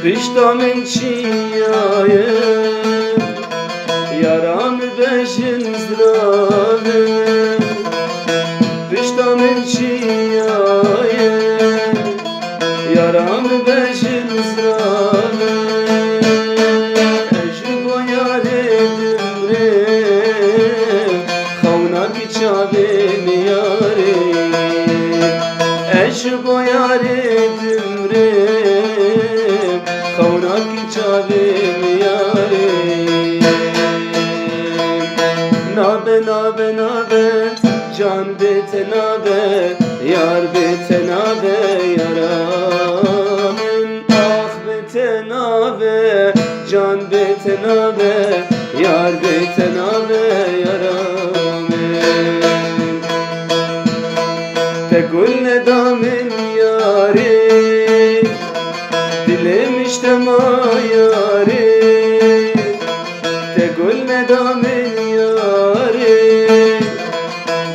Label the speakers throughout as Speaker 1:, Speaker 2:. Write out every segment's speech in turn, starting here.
Speaker 1: Pişta min çiyaye yaran beşin zdrave Pişta min çiyaye yaran beşin zdrave Eji boyare dümre kavnak çave miyare Eji boyare dümre kavnak çavim yarim Nabe nabe nabe can bete nabe yar bete nabe yaramın Ah bete nabe can bete nabe yar bete nabe yaramın Tegul nedamin yarim Dilim işte mayari Tegul nedamin yari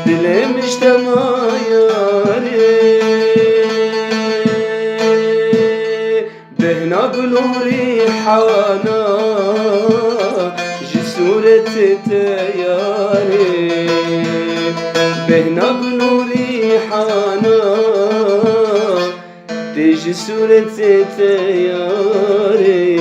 Speaker 1: Dilim işte mayari Behna guluri hana Jisureti teyari Behna guluri hana Teji sureti teyari